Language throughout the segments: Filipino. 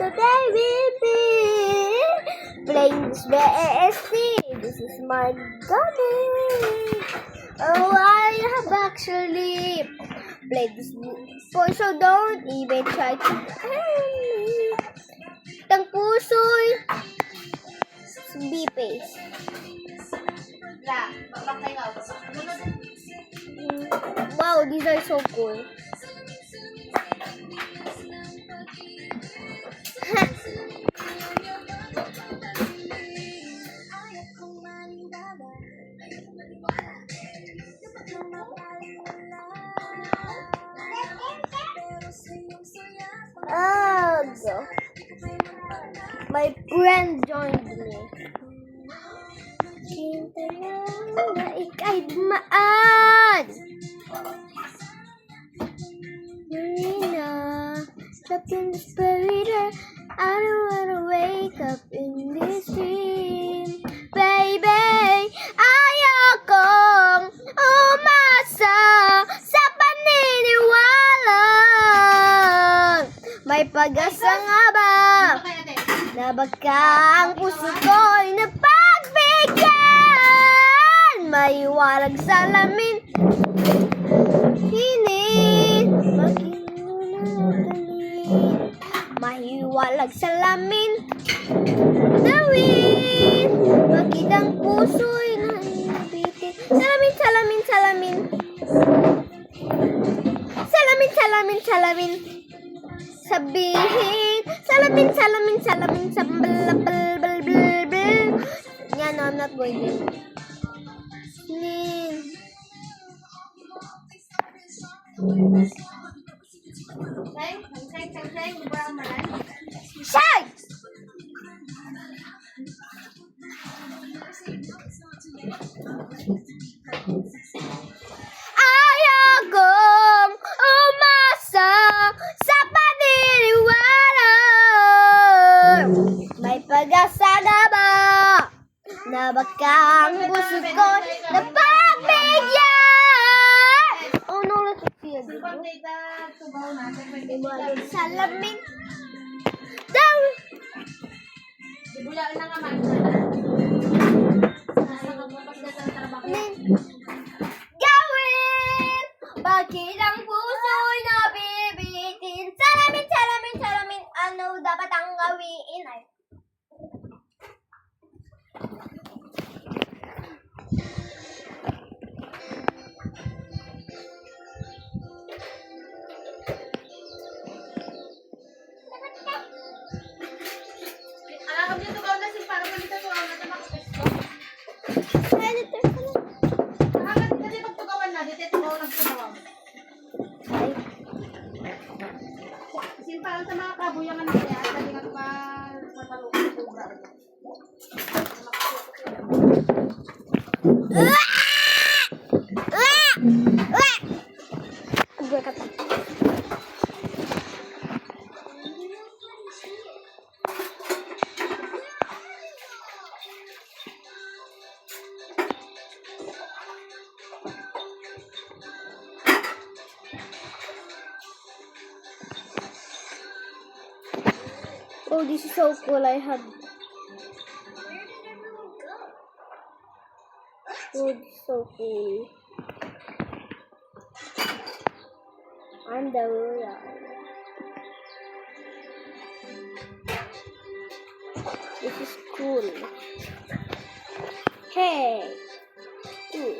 Today we'll be playing this BSC. This is my garden. Oh, I have actually played this before, so don't even try to me. Tang puso'y B-face. Wow, these are so cool. Oh, my friend joined me. Cinta na ika'y dumaan. Marina, trapped in this burrito. I don't wanna wake up in this dream. Baby, ayokong umasa sa paniniwala. May pag-asa nga ba na baka ang puso ko'y napagbigyan? May walang salamin, hinit, mahiwalag salamin, dawin, bakit ang puso'y naibitin? Salamin, salamin, salamin, salamin, salamin, salamin, sabihin, salamin, salamin, salamin, sabalabalbalbal. Yeah, no, I'm not going in. Shay! Ayokong umasa sa paniniwala. May pag-asa na ba na baka ang puso ko'y napagbigyan? Oh no, let's see again. Salamin daw. Gawin, bakit ang puso'y nabibitin? Salamin, salamin, salamin, ano dapat ang gawin? Ay. Parang sa mga kabuyangan na kaya, sabi nga pa sa talukang sobra. Oh, this is so cool. I have. Oh, this is so cool. I'm the ruler. This is cool. Hey. Ooh.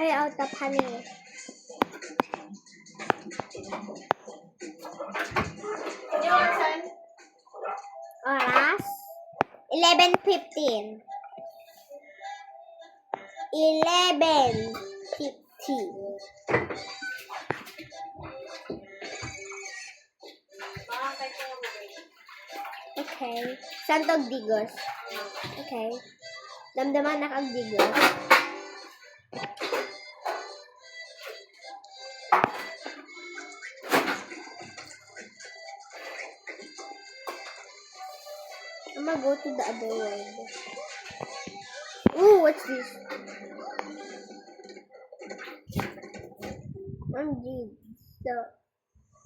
Hey, out of honey. Oras 11:15. 11 Okay. Santog digos. Okay. Damdaman na kag digos. I'm gonna go to the other world. Ooh, what's this? I'm G. The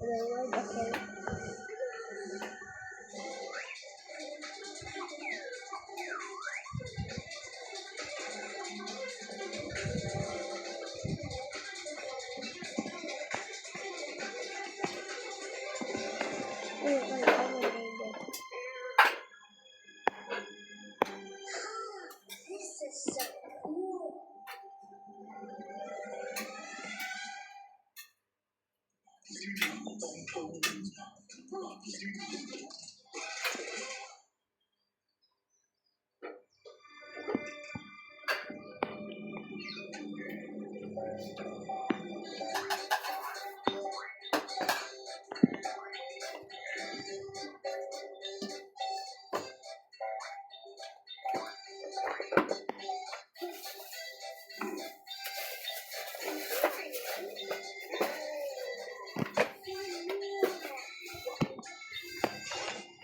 other world, okay.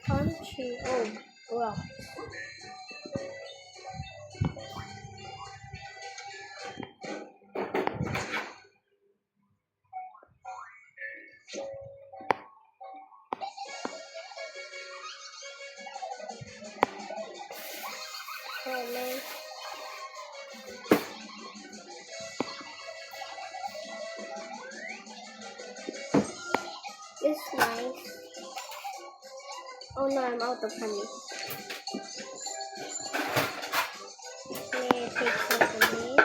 Country. Oh, wow. Oh, nice. It's nice. Oh no, I'm out of honey. May I take some honey?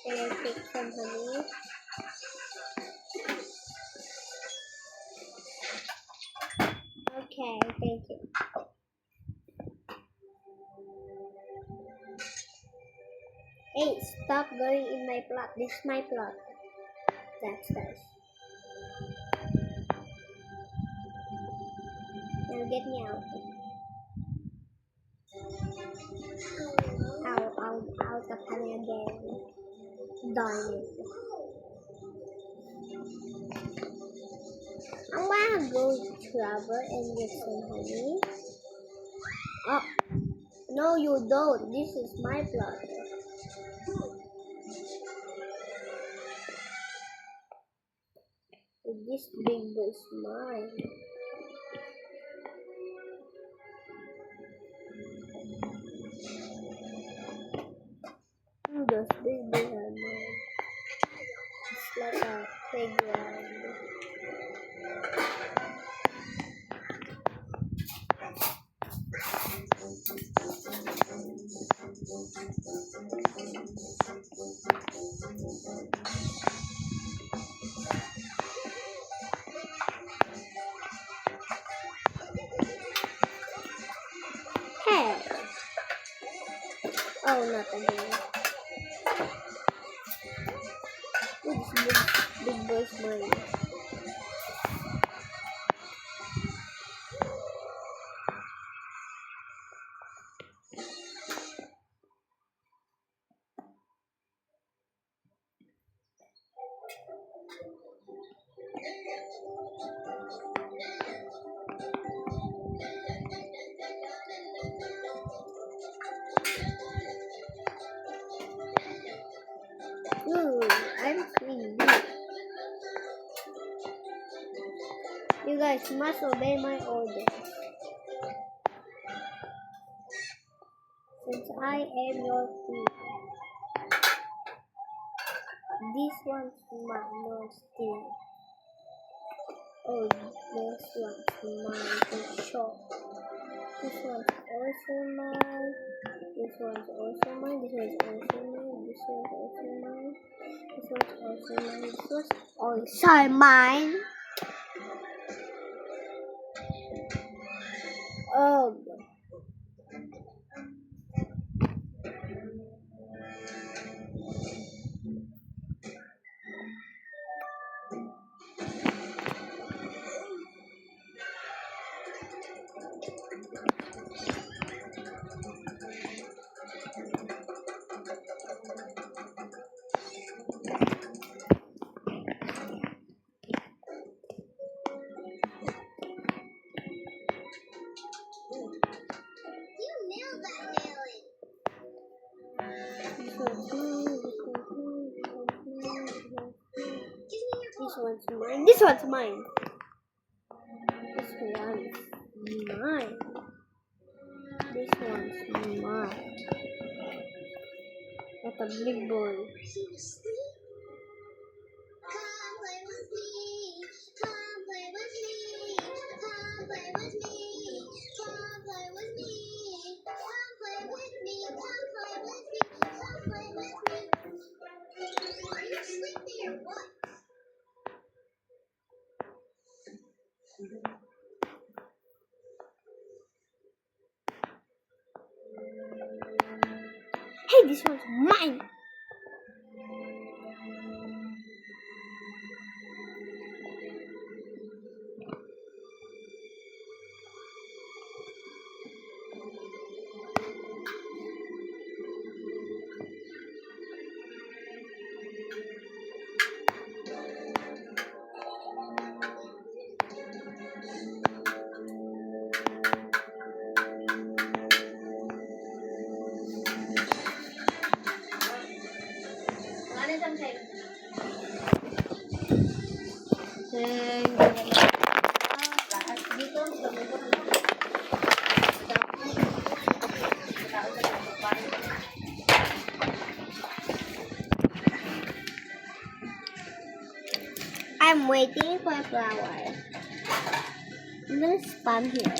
May I take some honey? Okay, thank you. Hey, stop going in my plot. This is my plot. That's nice. Now get me out. Out of honey again. Darn it. I'm gonna go travel and get some honey. Oh, no you don't. This is my plot. This big boy is mine. Those big boys are mine. It's like a playground. Hey! Oh, not again. It's big boy's mine. Ooh, I'm queen bee. You guys must obey my orders. Since I am your queen. This one's mine, no steal. Oh, this one's mine for sure. This one's also mine. This one's also mine. This one's also mine. This one's also mine. This one's also mine. This one's also mine. Oh. one's mine. This one's mine. This one's mine. This one's mine. That's a big boy. Hey, this one's mine. I'm waiting for a flower. I'm gonna spam here.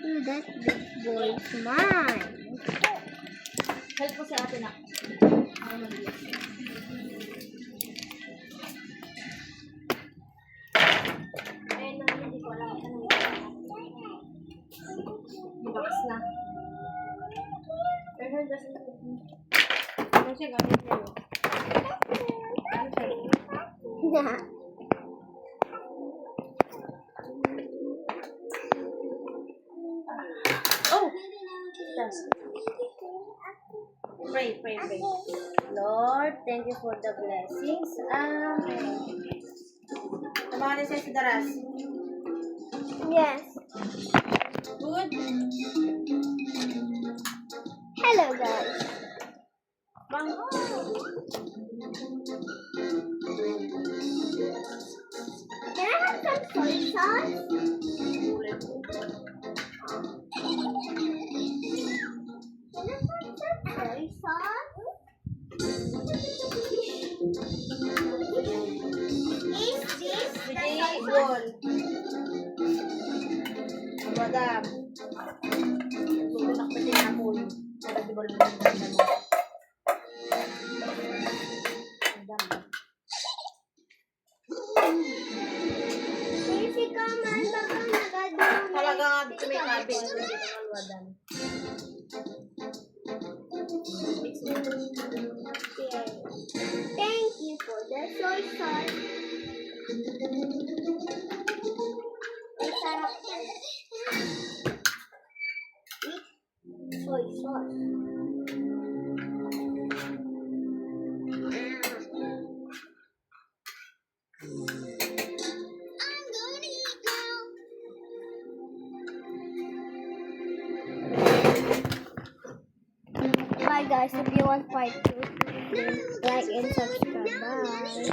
Ooh, that big boy's mine. Help ko si ate na. Ayun na, hindi ko alam. Box na. Pero kasi ano siya gamit niya? Ano siya? Oh! Yes. Pray. Lord, thank you for the blessings. Amen. Tumakas siya si Daras. Yes. Good. Hello, guys. Bang. Can I have some soy sauce? Can I have some soy sauce? Is this the soy sauce? Goal. Madam. Sukunak pa din ako. Nagkibal mo ng dami mo. Kasi ka man baka nagadumi. Talaga nga dito may kabe. Hindi ka malwadan. Okay. Thank you for the soy sauce. Ang sarap yan. Soy sauce. Bye guys, if you want part 2, like and subscribe. Bye.